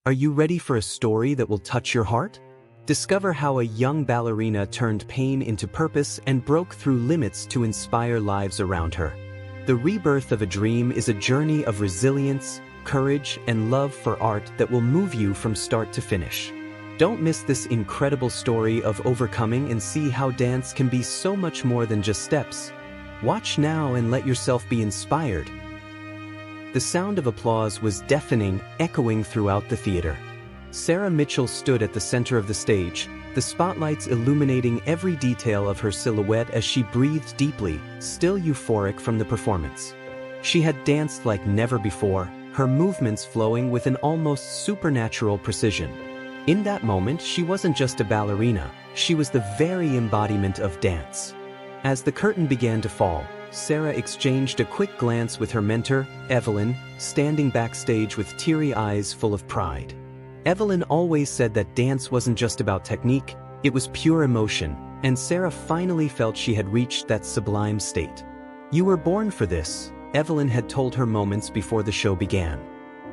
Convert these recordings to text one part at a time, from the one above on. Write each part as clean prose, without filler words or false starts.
Are you ready for a story that will touch your heart? Discover how a young ballerina turned pain into purpose and broke through limits to inspire lives around her. The rebirth of a dream is a journey of resilience, courage, and love for art that will move you from start to finish. Don't miss this incredible story of overcoming and see how dance can be so much more than just steps. Watch now and let yourself be inspired. The sound of applause was deafening, echoing throughout the theater. Sarah Mitchell stood at the center of the stage, the spotlights illuminating every detail of her silhouette as she breathed deeply, still euphoric from the performance. She had danced like never before, her movements flowing with an almost supernatural precision. In that moment, she wasn't just a ballerina, she was the very embodiment of dance. As the curtain began to fall, Sarah exchanged a quick glance with her mentor, Evelyn, standing backstage with teary eyes full of pride. Evelyn always said that dance wasn't just about technique, it was pure emotion, and Sarah finally felt she had reached that sublime state. "You were born for this," Evelyn had told her moments before the show began.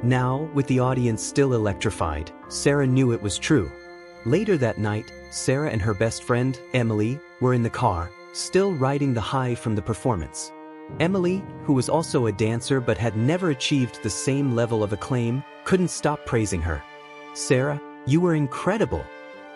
Now, with the audience still electrified, Sarah knew it was true. Later that night, Sarah and her best friend, Emily, were in the car, still riding the high from the performance. Emily, who was also a dancer but had never achieved the same level of acclaim, couldn't stop praising her. "Sarah, you were incredible.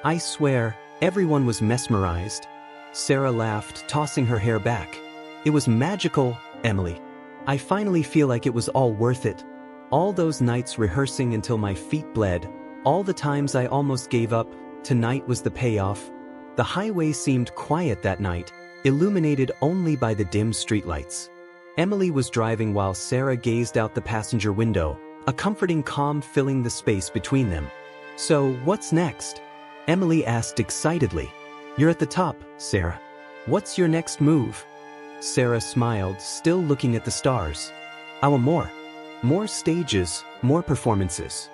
I swear, everyone was mesmerized." Sarah laughed, tossing her hair back. "It was magical, Emily. I finally feel like it was all worth it. All those nights rehearsing until my feet bled, all the times I almost gave up, tonight was the payoff." The highway seemed quiet that night, illuminated only by the dim streetlights. Emily was driving while Sarah gazed out the passenger window, a comforting calm filling the space between them. "So, what's next?" Emily asked excitedly. "You're at the top, Sarah. What's your next move?" Sarah smiled, still looking at the stars. "I want more. More stages, more performances.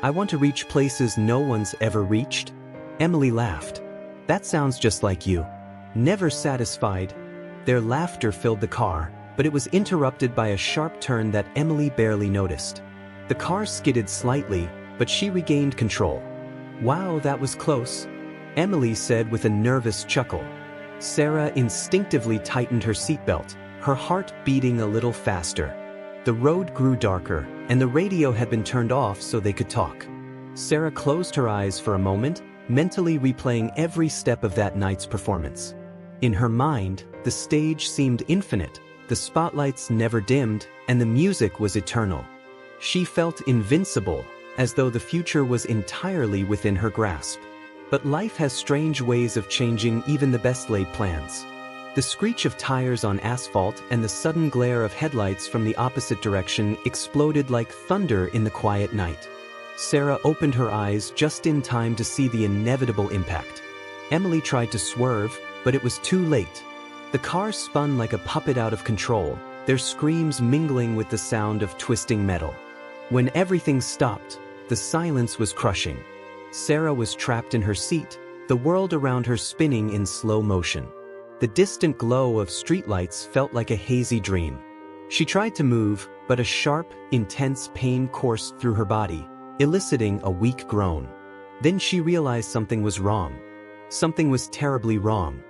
I want to reach places no one's ever reached." Emily laughed. "That sounds just like you. Never satisfied." Their laughter filled the car, but it was interrupted by a sharp turn that Emily barely noticed. The car skidded slightly, but she regained control. "Wow, that was close," Emily said with a nervous chuckle. Sarah instinctively tightened her seatbelt, her heart beating a little faster. The road grew darker, and the radio had been turned off so they could talk. Sarah closed her eyes for a moment, mentally replaying every step of that night's performance. In her mind, the stage seemed infinite, the spotlights never dimmed, and the music was eternal. She felt invincible, as though the future was entirely within her grasp. But life has strange ways of changing even the best laid plans. The screech of tires on asphalt and the sudden glare of headlights from the opposite direction exploded like thunder in the quiet night. Sarah opened her eyes just in time to see the inevitable impact. Emily tried to swerve, but it was too late. The car spun like a puppet out of control, their screams mingling with the sound of twisting metal. When everything stopped, the silence was crushing. Sarah was trapped in her seat, the world around her spinning in slow motion. The distant glow of streetlights felt like a hazy dream. She tried to move, but a sharp, intense pain coursed through her body, eliciting a weak groan. Then she realized something was wrong. Something was terribly wrong.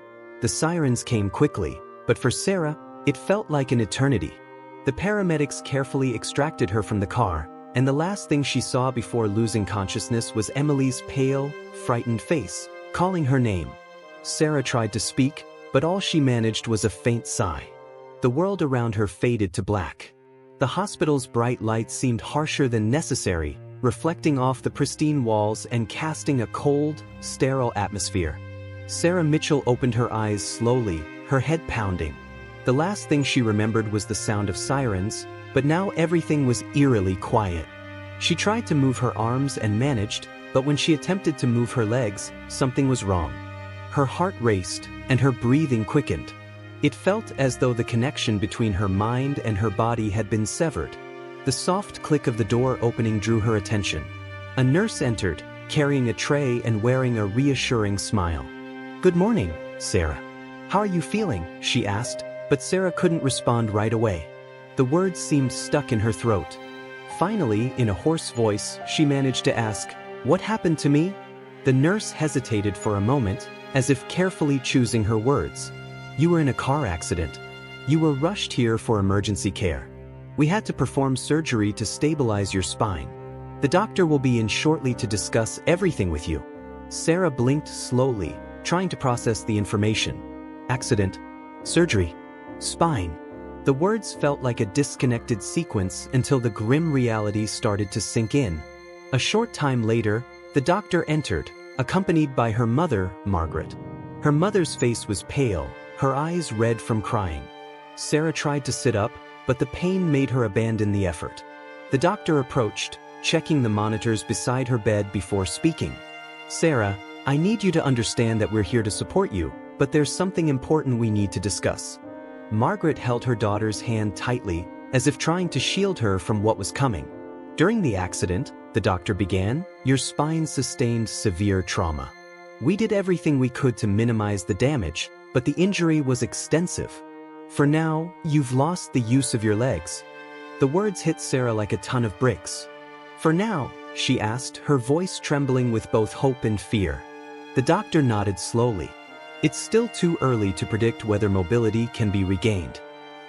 The sirens came quickly, but for Sarah, it felt like an eternity. The paramedics carefully extracted her from the car, and the last thing she saw before losing consciousness was Emily's pale, frightened face, calling her name. Sarah tried to speak, but all she managed was a faint sigh. The world around her faded to black. The hospital's bright lights seemed harsher than necessary, reflecting off the pristine walls and casting a cold, sterile atmosphere. Sarah Mitchell opened her eyes slowly, her head pounding. The last thing she remembered was the sound of sirens, but now everything was eerily quiet. She tried to move her arms and managed, but when she attempted to move her legs, something was wrong. Her heart raced, and her breathing quickened. It felt as though the connection between her mind and her body had been severed. The soft click of the door opening drew her attention. A nurse entered, carrying a tray and wearing a reassuring smile. "Good morning, Sarah. How are you feeling?" she asked, but Sarah couldn't respond right away. The words seemed stuck in her throat. Finally, in a hoarse voice, she managed to ask, "What happened to me?" The nurse hesitated for a moment, as if carefully choosing her words. "You were in a car accident. You were rushed here for emergency care. We had to perform surgery to stabilize your spine. The doctor will be in shortly to discuss everything with you." Sarah blinked slowly, trying to process the information. Accident, surgery, spine. The words felt like a disconnected sequence until the grim reality started to sink in. A short time later, the doctor entered, accompanied by her mother, Margaret. Her mother's face was pale, her eyes red from crying. Sarah tried to sit up, but the pain made her abandon the effort. The doctor approached, checking the monitors beside her bed before speaking. "Sarah, I need you to understand that we're here to support you, but there's something important we need to discuss." Margaret held her daughter's hand tightly, as if trying to shield her from what was coming. "During the accident," the doctor began, "your spine sustained severe trauma. We did everything we could to minimize the damage, but the injury was extensive. For now, you've lost the use of your legs." The words hit Sarah like a ton of bricks. "For now?" she asked, her voice trembling with both hope and fear. The doctor nodded slowly. "It's still too early to predict whether mobility can be regained.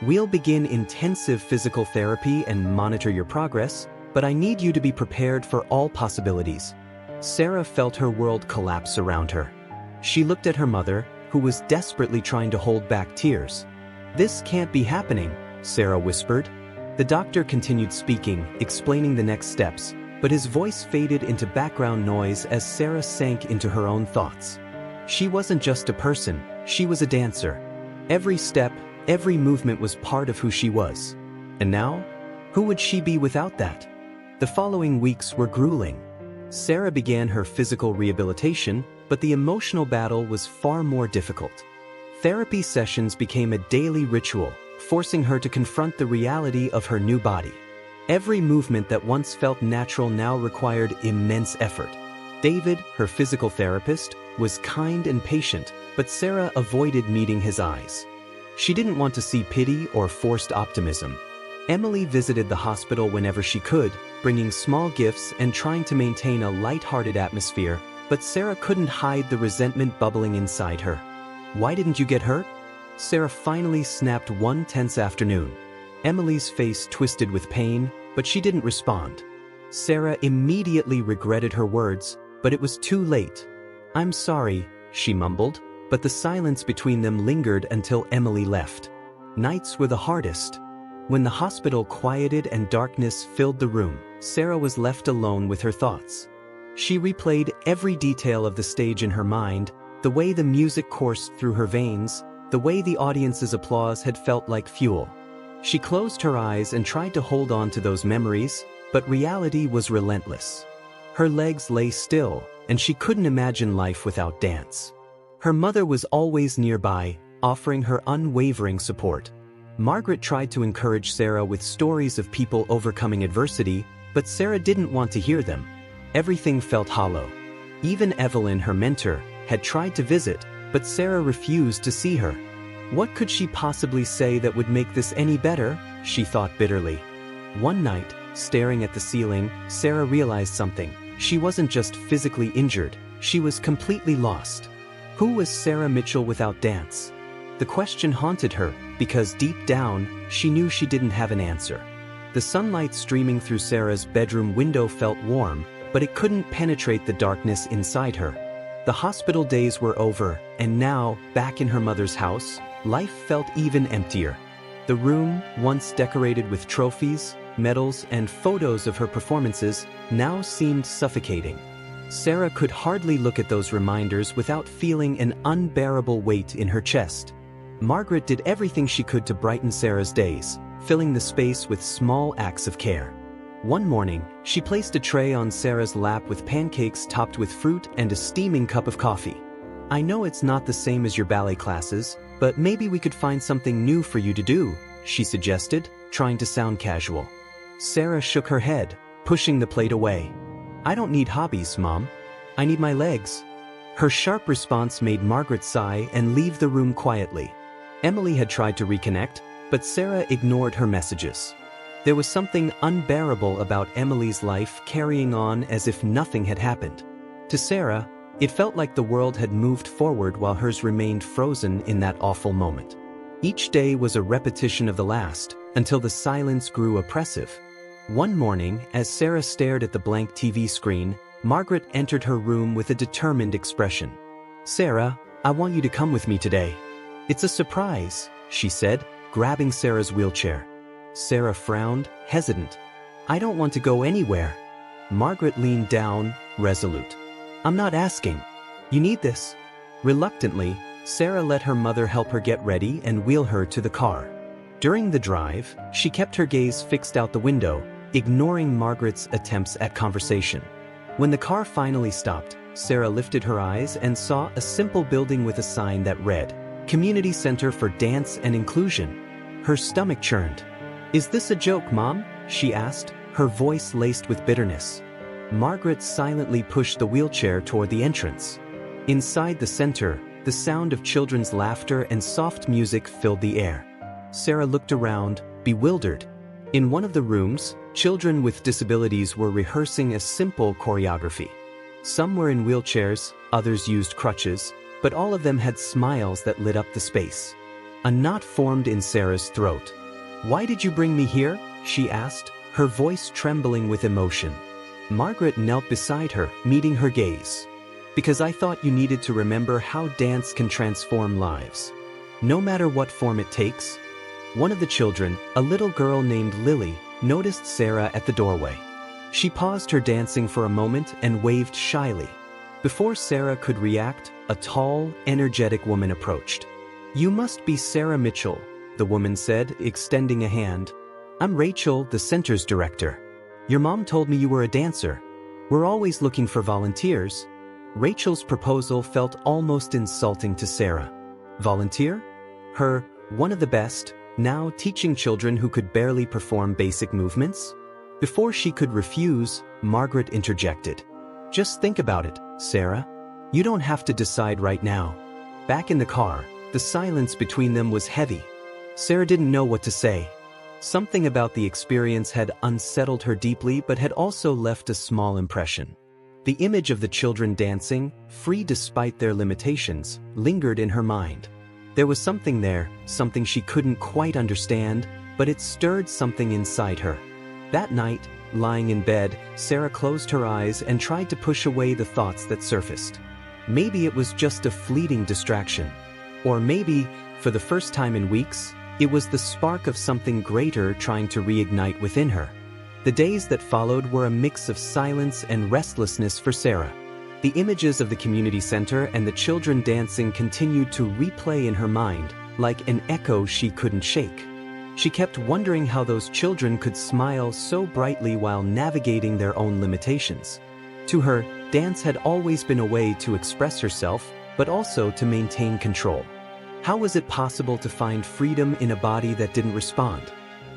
We'll begin intensive physical therapy and monitor your progress, but I need you to be prepared for all possibilities." Sarah felt her world collapse around her. She looked at her mother, who was desperately trying to hold back tears. "This can't be happening," Sarah whispered. The doctor continued speaking, explaining the next steps, but his voice faded into background noise as Sarah sank into her own thoughts. She wasn't just a person, she was a dancer. Every step, every movement was part of who she was. And now? Who would she be without that? The following weeks were grueling. Sarah began her physical rehabilitation, but the emotional battle was far more difficult. Therapy sessions became a daily ritual, forcing her to confront the reality of her new body. Every movement that once felt natural now required immense effort. David, her physical therapist, was kind and patient, but Sarah avoided meeting his eyes. She didn't want to see pity or forced optimism. Emily visited the hospital whenever she could, bringing small gifts and trying to maintain a light-hearted atmosphere, but Sarah couldn't hide the resentment bubbling inside her. "Why didn't you get hurt?" Sarah finally snapped one tense afternoon. Emily's face twisted with pain, but she didn't respond. Sarah immediately regretted her words, but it was too late. "I'm sorry," she mumbled, but the silence between them lingered until Emily left. Nights were the hardest. When the hospital quieted and darkness filled the room, Sarah was left alone with her thoughts. She replayed every detail of the stage in her mind, the way the music coursed through her veins, the way the audience's applause had felt like fuel. She closed her eyes and tried to hold on to those memories, but reality was relentless. Her legs lay still, and she couldn't imagine life without dance. Her mother was always nearby, offering her unwavering support. Margaret tried to encourage Sarah with stories of people overcoming adversity, but Sarah didn't want to hear them. Everything felt hollow. Even Evelyn, her mentor, had tried to visit, but Sarah refused to see her. What could she possibly say that would make this any better? She thought bitterly. One night, staring at the ceiling, Sarah realized something. She wasn't just physically injured, she was completely lost. Who was Sarah Mitchell without dance? The question haunted her, because deep down, she knew she didn't have an answer. The sunlight streaming through Sarah's bedroom window felt warm, but it couldn't penetrate the darkness inside her. The hospital days were over, and now, back in her mother's house, life felt even emptier. The room, once decorated with trophies, medals, and photos of her performances, now seemed suffocating. Sarah could hardly look at those reminders without feeling an unbearable weight in her chest. Margaret did everything she could to brighten Sarah's days, filling the space with small acts of care. One morning, she placed a tray on Sarah's lap with pancakes topped with fruit and a steaming cup of coffee. "I know it's not the same as your ballet classes, but maybe we could find something new for you to do," she suggested, trying to sound casual. Sarah shook her head, pushing the plate away. "I don't need hobbies, Mom. I need my legs." Her sharp response made Margaret sigh and leave the room quietly. Emily had tried to reconnect, but Sarah ignored her messages. There was something unbearable about Emily's life carrying on as if nothing had happened. To Sarah, it felt like the world had moved forward while hers remained frozen in that awful moment. Each day was a repetition of the last, until the silence grew oppressive. One morning, as Sarah stared at the blank TV screen, Margaret entered her room with a determined expression. "Sarah, I want you to come with me today." "It's a surprise," she said, grabbing Sarah's wheelchair. Sarah frowned, hesitant. "I don't want to go anywhere." Margaret leaned down, resolute. "I'm not asking. You need this." Reluctantly, Sarah let her mother help her get ready and wheel her to the car. During the drive, she kept her gaze fixed out the window, ignoring Margaret's attempts at conversation. When the car finally stopped, Sarah lifted her eyes and saw a simple building with a sign that read, "Community Center for Dance and Inclusion." Her stomach churned. "Is this a joke, Mom?" she asked, her voice laced with bitterness. Margaret silently pushed the wheelchair toward the entrance. Inside the center, the sound of children's laughter and soft music filled the air. Sarah looked around, bewildered. In one of the rooms, children with disabilities were rehearsing a simple choreography. Some were in wheelchairs, others used crutches, but all of them had smiles that lit up the space. A knot formed in Sarah's throat. "Why did you bring me here?" she asked, her voice trembling with emotion. Margaret knelt beside her, meeting her gaze. "Because I thought you needed to remember how dance can transform lives. No matter what form it takes." One of the children, a little girl named Lily, noticed Sarah at the doorway. She paused her dancing for a moment and waved shyly. Before Sarah could react, a tall, energetic woman approached. "You must be Sarah Mitchell," the woman said, extending a hand. "I'm Rachel, the center's director. Your mom told me you were a dancer. We're always looking for volunteers." Rachel's proposal felt almost insulting to Sarah. Volunteer? Her, one of the best, now teaching children who could barely perform basic movements? Before she could refuse, Margaret interjected. "Just think about it, Sarah. You don't have to decide right now." Back in the car, the silence between them was heavy. Sarah didn't know what to say. Something about the experience had unsettled her deeply but had also left a small impression. The image of the children dancing, free despite their limitations, lingered in her mind. There was something there, something she couldn't quite understand, but it stirred something inside her. That night, lying in bed, Sarah closed her eyes and tried to push away the thoughts that surfaced. Maybe it was just a fleeting distraction. Or maybe, for the first time in weeks, it was the spark of something greater trying to reignite within her. The days that followed were a mix of silence and restlessness for Sarah. The images of the community center and the children dancing continued to replay in her mind, like an echo she couldn't shake. She kept wondering how those children could smile so brightly while navigating their own limitations. To her, dance had always been a way to express herself, but also to maintain control. How was it possible to find freedom in a body that didn't respond?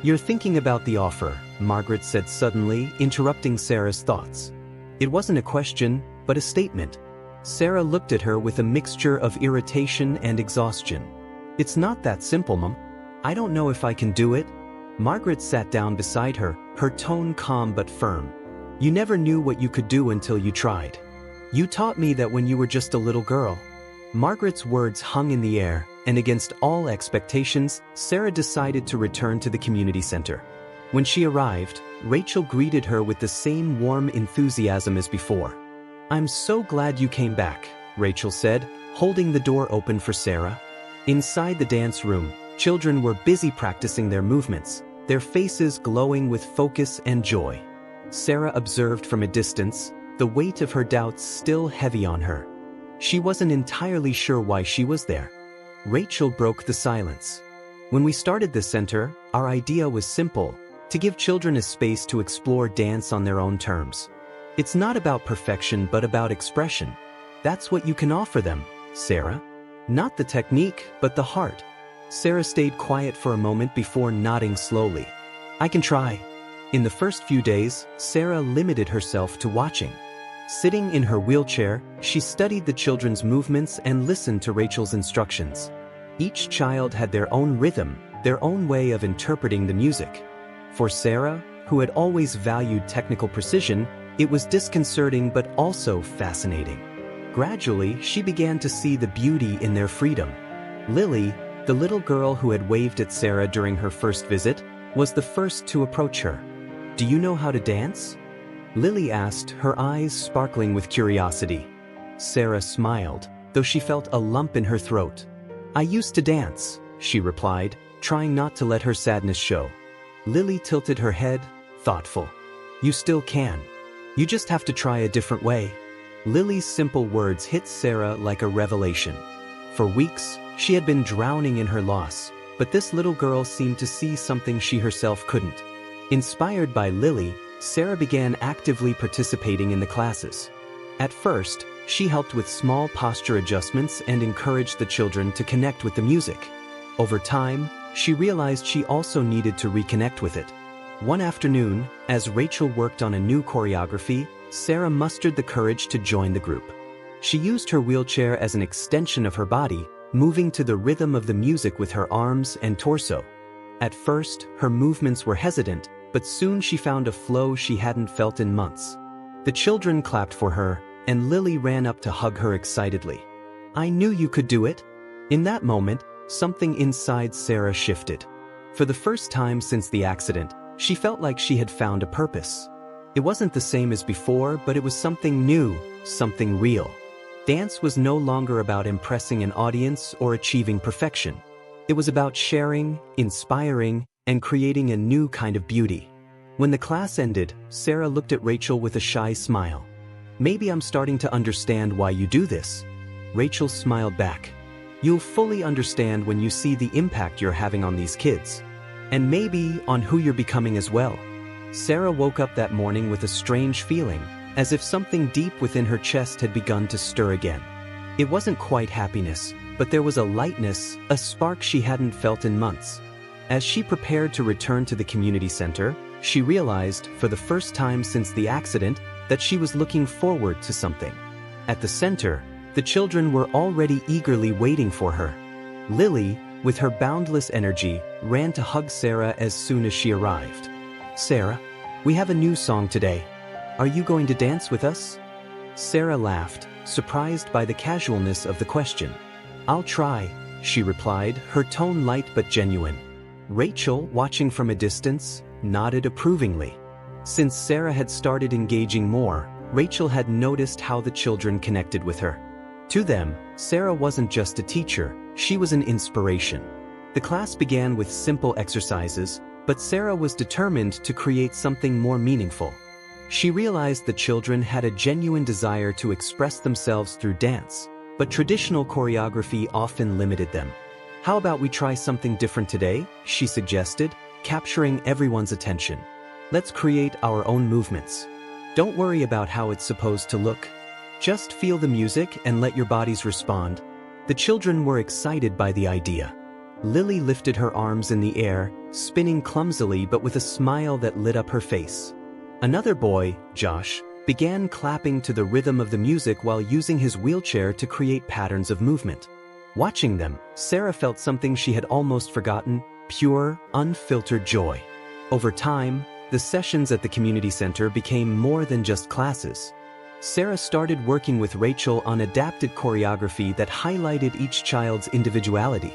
"You're thinking about the offer," Margaret said suddenly, interrupting Sarah's thoughts. It wasn't a question, but a statement. Sarah looked at her with a mixture of irritation and exhaustion. "It's not that simple, Mom. I don't know if I can do it." Margaret sat down beside her, her tone calm but firm. "You never knew what you could do until you tried. You taught me that when you were just a little girl." Margaret's words hung in the air, and against all expectations, Sarah decided to return to the community center. When she arrived, Rachel greeted her with the same warm enthusiasm as before. "I'm so glad you came back," Rachel said, holding the door open for Sarah. Inside the dance room, children were busy practicing their movements, their faces glowing with focus and joy. Sarah observed from a distance, the weight of her doubts still heavy on her. She wasn't entirely sure why she was there. Rachel broke the silence. "When we started this center, our idea was simple, to give children a space to explore dance on their own terms. It's not about perfection but about expression. That's what you can offer them, Sarah. Not the technique, but the heart." Sarah stayed quiet for a moment before nodding slowly. "I can try." In the first few days, Sarah limited herself to watching. Sitting in her wheelchair, she studied the children's movements and listened to Rachel's instructions. Each child had their own rhythm, their own way of interpreting the music. For Sarah, who had always valued technical precision, it was disconcerting but also fascinating. Gradually, she began to see the beauty in their freedom. Lily, the little girl who had waved at Sarah during her first visit, was the first to approach her. "Do you know how to dance?" Lily asked, her eyes sparkling with curiosity. Sarah smiled, though she felt a lump in her throat. "I used to dance," she replied, trying not to let her sadness show. Lily tilted her head, thoughtful. "You still can. You just have to try a different way." Lily's simple words hit Sarah like a revelation. For weeks, she had been drowning in her loss, but this little girl seemed to see something she herself couldn't. Inspired by Lily, Sarah began actively participating in the classes. At first, she helped with small posture adjustments and encouraged the children to connect with the music. Over time, she realized she also needed to reconnect with it. One afternoon, as Rachel worked on a new choreography, Sarah mustered the courage to join the group. She used her wheelchair as an extension of her body, moving to the rhythm of the music with her arms and torso. At first, her movements were hesitant, but soon she found a flow she hadn't felt in months. The children clapped for her, and Lily ran up to hug her excitedly. "I knew you could do it." In that moment, something inside Sarah shifted. For the first time since the accident, she felt like she had found a purpose. It wasn't the same as before, but it was something new, something real. Dance was no longer about impressing an audience or achieving perfection. It was about sharing, inspiring, and creating a new kind of beauty. When the class ended, Sarah looked at Rachel with a shy smile. "Maybe I'm starting to understand why you do this." Rachel smiled back. "You'll fully understand when you see the impact you're having on these kids. And maybe on who you're becoming as well." Sarah woke up that morning with a strange feeling, as if something deep within her chest had begun to stir again. It wasn't quite happiness, but there was a lightness, a spark she hadn't felt in months. As she prepared to return to the community center, she realized, for the first time since the accident, that she was looking forward to something. At the center, the children were already eagerly waiting for her. Lily, with her boundless energy, ran to hug Sarah as soon as she arrived. "Sarah, we have a new song today. Are you going to dance with us?" Sarah laughed, surprised by the casualness of the question. "I'll try," she replied, her tone light but genuine. Rachel, watching from a distance, nodded approvingly. Since Sarah had started engaging more, Rachel had noticed how the children connected with her. To them, Sarah wasn't just a teacher, she was an inspiration. The class began with simple exercises, but Sarah was determined to create something more meaningful. She realized the children had a genuine desire to express themselves through dance, but traditional choreography often limited them. "How about we try something different today?" she suggested, capturing everyone's attention. "Let's create our own movements. Don't worry about how it's supposed to look. Just feel the music and let your bodies respond." The children were excited by the idea. Lily lifted her arms in the air, spinning clumsily but with a smile that lit up her face. Another boy, Josh, began clapping to the rhythm of the music while using his wheelchair to create patterns of movement. Watching them, Sarah felt something she had almost forgotten: pure, unfiltered joy. Over time, the sessions at the community center became more than just classes. Sarah started working with Rachel on adapted choreography that highlighted each child's individuality.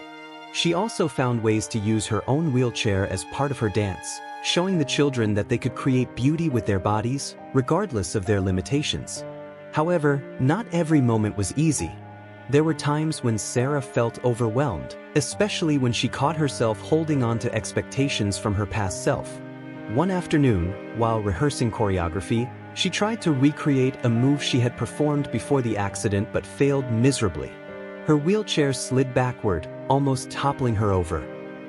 She also found ways to use her own wheelchair as part of her dance, showing the children that they could create beauty with their bodies, regardless of their limitations. However, not every moment was easy. There were times when Sarah felt overwhelmed, especially when she caught herself holding on to expectations from her past self. One afternoon, while rehearsing choreography, she tried to recreate a move she had performed before the accident but failed miserably. Her wheelchair slid backward, almost toppling her over.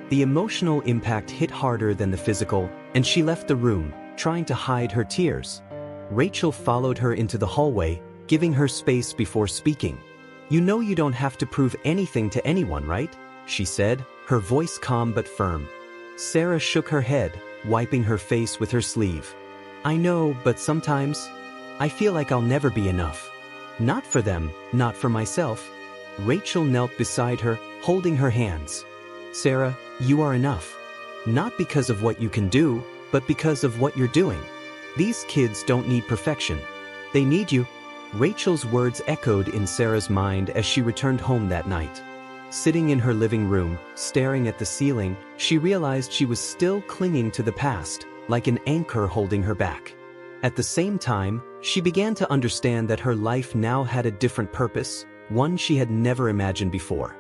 The emotional impact hit harder than the physical, and she left the room, trying to hide her tears. Rachel followed her into the hallway, giving her space before speaking. "You know you don't have to prove anything to anyone, right?" she said, her voice calm but firm. Sarah shook her head, wiping her face with her sleeve. "I know, but sometimes I feel like I'll never be enough. Not for them, not for myself." Rachel knelt beside her, holding her hands. "Sarah, you are enough. Not because of what you can do, but because of what you're doing. These kids don't need perfection. They need you." Rachel's words echoed in Sarah's mind as she returned home that night. Sitting in her living room, staring at the ceiling, she realized she was still clinging to the past, like an anchor holding her back. At the same time, she began to understand that her life now had a different purpose, one she had never imagined before.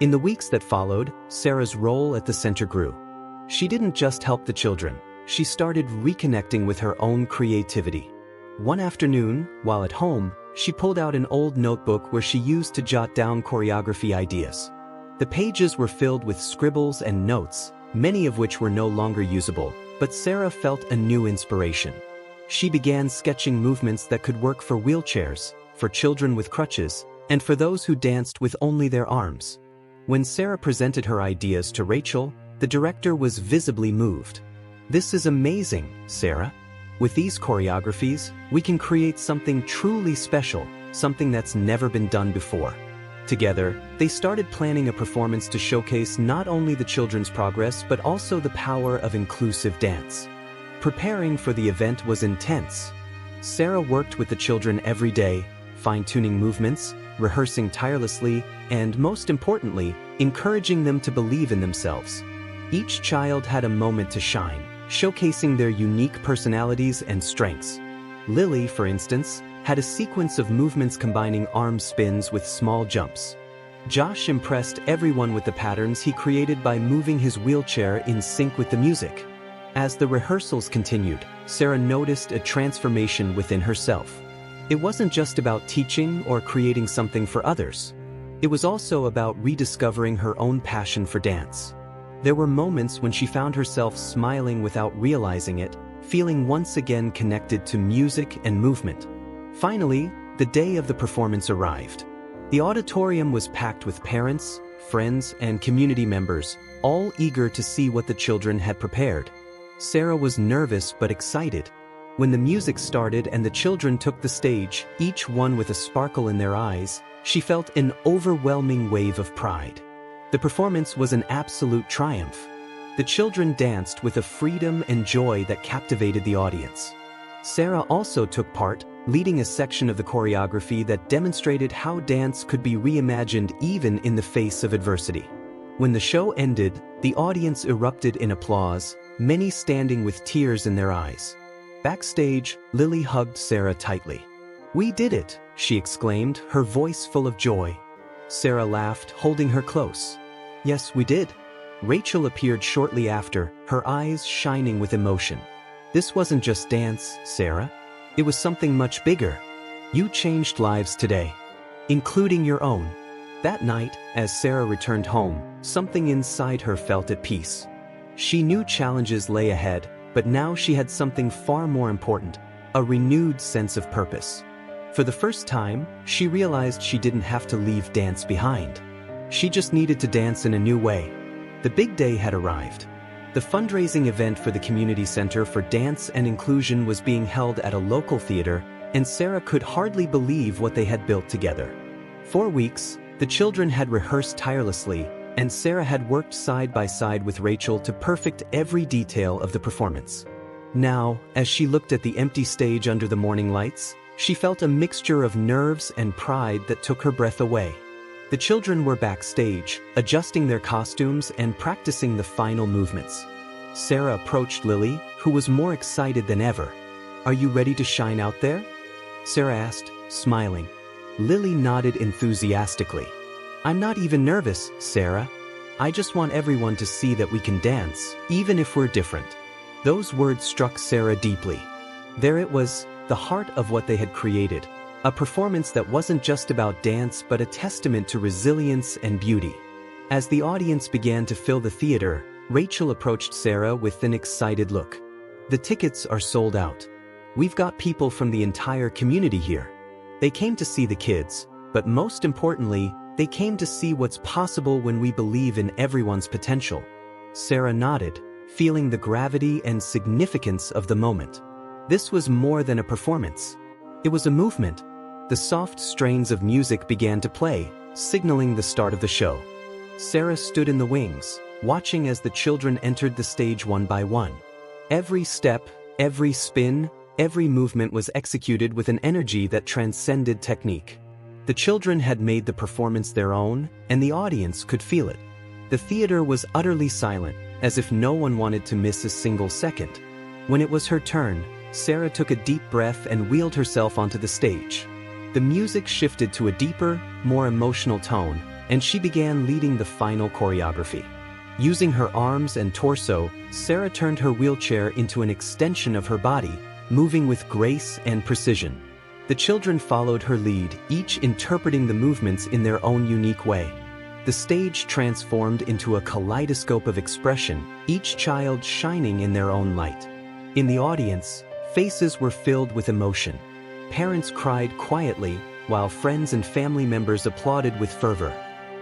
In the weeks that followed, Sarah's role at the center grew. She didn't just help the children, she started reconnecting with her own creativity. One afternoon, while at home, she pulled out an old notebook where she used to jot down choreography ideas. The pages were filled with scribbles and notes, many of which were no longer usable, but Sarah felt a new inspiration. She began sketching movements that could work for wheelchairs, for children with crutches, and for those who danced with only their arms. When Sarah presented her ideas to Rachel, the director was visibly moved. "This is amazing, Sarah. With these choreographies, we can create something truly special, something that's never been done before." Together, they started planning a performance to showcase not only the children's progress but also the power of inclusive dance. Preparing for the event was intense. Sarah worked with the children every day, fine-tuning movements, rehearsing tirelessly, and most importantly, encouraging them to believe in themselves. Each child had a moment to shine, showcasing their unique personalities and strengths. Lily, for instance, had a sequence of movements combining arm spins with small jumps. Josh impressed everyone with the patterns he created by moving his wheelchair in sync with the music. As the rehearsals continued, Sarah noticed a transformation within herself. It wasn't just about teaching or creating something for others. It was also about rediscovering her own passion for dance. There were moments when she found herself smiling without realizing it, feeling once again connected to music and movement. Finally, the day of the performance arrived. The auditorium was packed with parents, friends, and community members, all eager to see what the children had prepared. Sarah was nervous but excited. When the music started and the children took the stage, each one with a sparkle in their eyes, she felt an overwhelming wave of pride. The performance was an absolute triumph. The children danced with a freedom and joy that captivated the audience. Sarah also took part, leading a section of the choreography that demonstrated how dance could be reimagined even in the face of adversity. When the show ended, the audience erupted in applause, many standing with tears in their eyes. Backstage, Lily hugged Sarah tightly. "We did it," she exclaimed, her voice full of joy. Sarah laughed, holding her close. "Yes, we did." Rachel appeared shortly after, her eyes shining with emotion. "This wasn't just dance, Sarah. It was something much bigger. You changed lives today, including your own." That night, as Sarah returned home, something inside her felt at peace. She knew challenges lay ahead, but now she had something far more important, a renewed sense of purpose. For the first time, she realized she didn't have to leave dance behind. She just needed to dance in a new way. The big day had arrived. The fundraising event for the Community Center for Dance and Inclusion was being held at a local theater, and Sarah could hardly believe what they had built together. For weeks, the children had rehearsed tirelessly, and Sarah had worked side by side with Rachel to perfect every detail of the performance. Now, as she looked at the empty stage under the morning lights, she felt a mixture of nerves and pride that took her breath away. The children were backstage, adjusting their costumes and practicing the final movements. Sarah approached Lily, who was more excited than ever. "Are you ready to shine out there?" Sarah asked, smiling. Lily nodded enthusiastically. "I'm not even nervous, Sarah. I just want everyone to see that we can dance, even if we're different." Those words struck Sarah deeply. There it was, the heart of what they had created. A performance that wasn't just about dance but a testament to resilience and beauty. As the audience began to fill the theater, Rachel approached Sarah with an excited look. "The tickets are sold out. We've got people from the entire community here. They came to see the kids, but most importantly, they came to see what's possible when we believe in everyone's potential." Sarah nodded, feeling the gravity and significance of the moment. This was more than a performance. It was a movement. The soft strains of music began to play, signaling the start of the show. Sarah stood in the wings, watching as the children entered the stage one by one. Every step, every spin, every movement was executed with an energy that transcended technique. The children had made the performance their own, and the audience could feel it. The theater was utterly silent, as if no one wanted to miss a single second. When it was her turn, Sarah took a deep breath and wheeled herself onto the stage. The music shifted to a deeper, more emotional tone, and she began leading the final choreography. Using her arms and torso, Sarah turned her wheelchair into an extension of her body, moving with grace and precision. The children followed her lead, each interpreting the movements in their own unique way. The stage transformed into a kaleidoscope of expression, each child shining in their own light. In the audience, faces were filled with emotion. Parents cried quietly, while friends and family members applauded with fervor.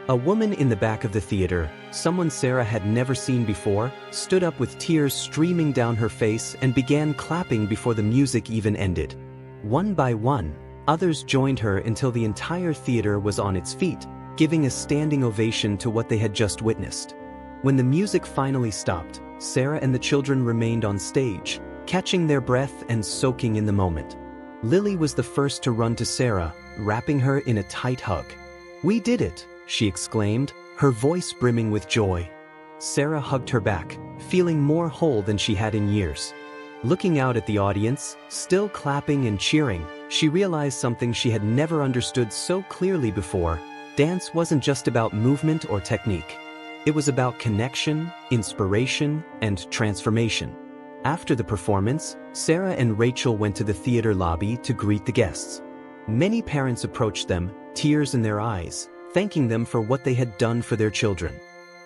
A woman in the back of the theater, someone Sarah had never seen before, stood up with tears streaming down her face and began clapping before the music even ended. One by one, others joined her until the entire theater was on its feet, giving a standing ovation to what they had just witnessed. When the music finally stopped, Sarah and the children remained on stage, catching their breath and soaking in the moment. Lily was the first to run to Sarah, wrapping her in a tight hug. "We did it!" she exclaimed, her voice brimming with joy. Sarah hugged her back, feeling more whole than she had in years. Looking out at the audience, still clapping and cheering, she realized something she had never understood so clearly before. Dance wasn't just about movement or technique. It was about connection, inspiration, and transformation. After the performance, Sarah and Rachel went to the theater lobby to greet the guests. Many parents approached them, tears in their eyes, thanking them for what they had done for their children.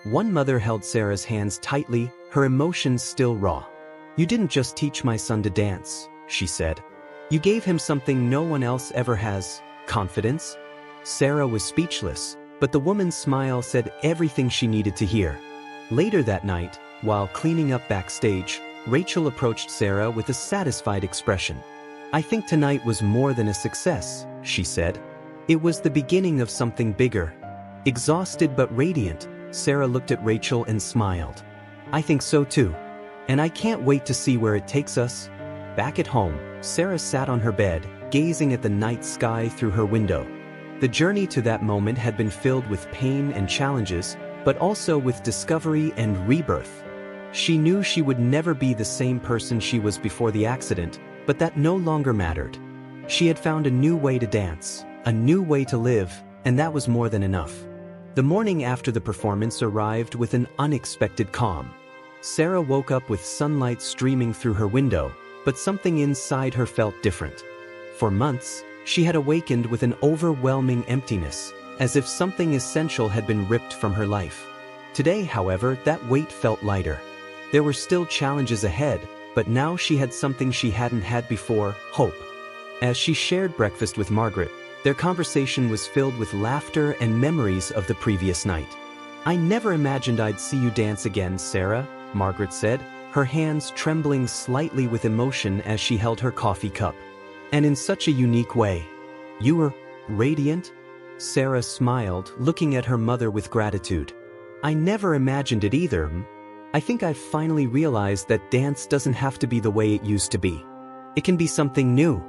One mother held Sarah's hands tightly, her emotions still raw. "You didn't just teach my son to dance," she said. "You gave him something no one else ever has, confidence." Sarah was speechless, but the woman's smile said everything she needed to hear. Later that night, while cleaning up backstage, Rachel approached Sarah with a satisfied expression. "I think tonight was more than a success," she said. "It was the beginning of something bigger." Exhausted but radiant, Sarah looked at Rachel and smiled. "I think so too. And I can't wait to see where it takes us." Back at home, Sarah sat on her bed, gazing at the night sky through her window. The journey to that moment had been filled with pain and challenges, but also with discovery and rebirth. She knew she would never be the same person she was before the accident, but that no longer mattered. She had found a new way to dance, a new way to live, and that was more than enough. The morning after the performance arrived with an unexpected calm. Sarah woke up with sunlight streaming through her window, but something inside her felt different. For months, she had awakened with an overwhelming emptiness, as if something essential had been ripped from her life. Today, however, that weight felt lighter. There were still challenges ahead, but now she had something she hadn't had before: hope. As she shared breakfast with Margaret, their conversation was filled with laughter and memories of the previous night. "I never imagined I'd see you dance again, Sarah," Margaret said, her hands trembling slightly with emotion as she held her coffee cup. "And in such a unique way. You were radiant." Sarah smiled, looking at her mother with gratitude. "I never imagined it either. I think I've finally realized that dance doesn't have to be the way it used to be. It can be something new."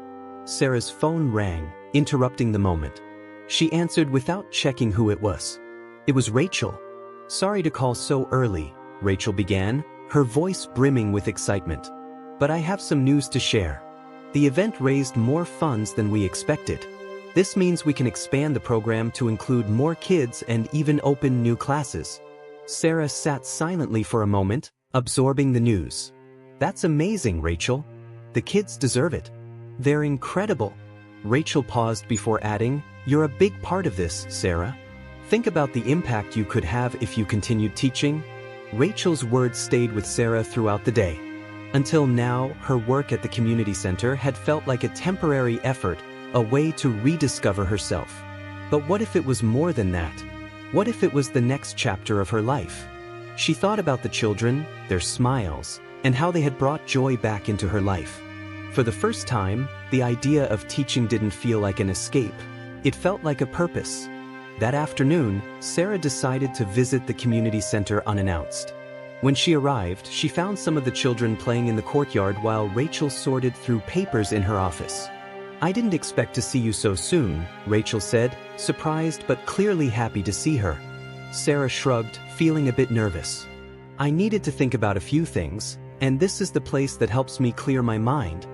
Sarah's phone rang, interrupting the moment. She answered without checking who it was. It was Rachel. "Sorry to call so early," Rachel began, her voice brimming with excitement. "But I have some news to share. The event raised more funds than we expected. This means we can expand the program to include more kids and even open new classes." Sarah sat silently for a moment, absorbing the news. "That's amazing, Rachel. The kids deserve it. They're incredible." Rachel paused before adding, "You're a big part of this, Sarah. Think about the impact you could have if you continued teaching." Rachel's words stayed with Sarah throughout the day. Until now, her work at the community center had felt like a temporary effort, a way to rediscover herself. But what if it was more than that? What if it was the next chapter of her life? She thought about the children, their smiles, and how they had brought joy back into her life. For the first time, the idea of teaching didn't feel like an escape. It felt like a purpose. That afternoon, Sarah decided to visit the community center unannounced. When she arrived, she found some of the children playing in the courtyard while Rachel sorted through papers in her office. "I didn't expect to see you so soon," Rachel said, surprised but clearly happy to see her. Sarah shrugged, feeling a bit nervous. "I needed to think about a few things, and this is the place that helps me clear my mind."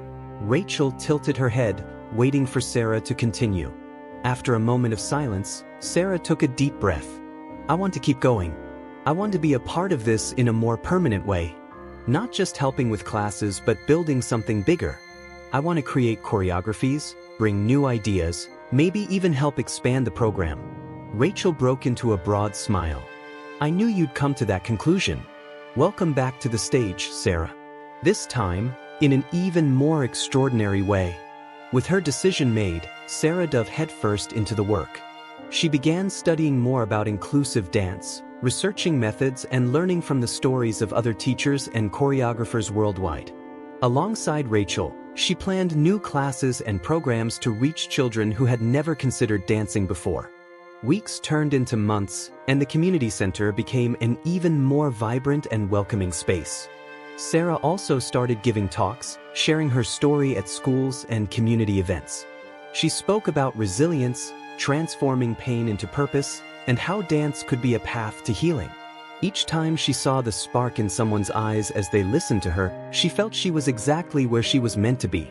Rachel tilted her head, waiting for Sarah to continue. After a moment of silence, Sarah took a deep breath. "I want to keep going. I want to be a part of this in a more permanent way. Not just helping with classes but building something bigger. I want to create choreographies, bring new ideas, maybe even help expand the program." Rachel broke into a broad smile. "I knew you'd come to that conclusion. Welcome back to the stage, Sarah. This time, in an even more extraordinary way." With her decision made, Sarah dove headfirst into the work. She began studying more about inclusive dance, researching methods and learning from the stories of other teachers and choreographers worldwide. Alongside Rachel, she planned new classes and programs to reach children who had never considered dancing before. Weeks turned into months, and the community center became an even more vibrant and welcoming space. Sarah also started giving talks, sharing her story at schools and community events. She spoke about resilience, transforming pain into purpose, and how dance could be a path to healing. Each time she saw the spark in someone's eyes as they listened to her, she felt she was exactly where she was meant to be.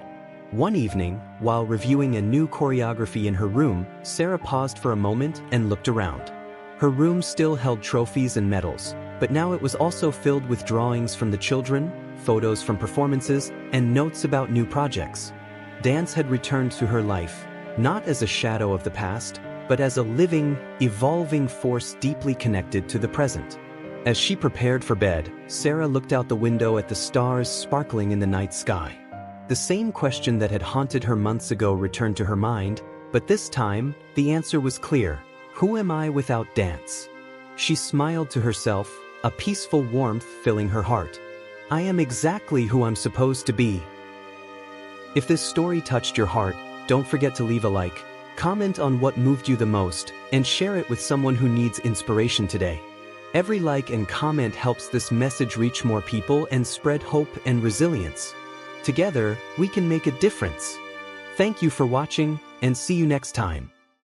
One evening, while reviewing a new choreography in her room, Sarah paused for a moment and looked around. Her room still held trophies and medals, but now it was also filled with drawings from the children, photos from performances, and notes about new projects. Dance had returned to her life, not as a shadow of the past, but as a living, evolving force deeply connected to the present. As she prepared for bed, Sarah looked out the window at the stars sparkling in the night sky. The same question that had haunted her months ago returned to her mind, but this time, the answer was clear. Who am I without dance? She smiled to herself, a peaceful warmth filling her heart. I am exactly who I'm supposed to be. If this story touched your heart, don't forget to leave a like, comment on what moved you the most, and share it with someone who needs inspiration today. Every like and comment helps this message reach more people and spread hope and resilience. Together, we can make a difference. Thank you for watching, and see you next time.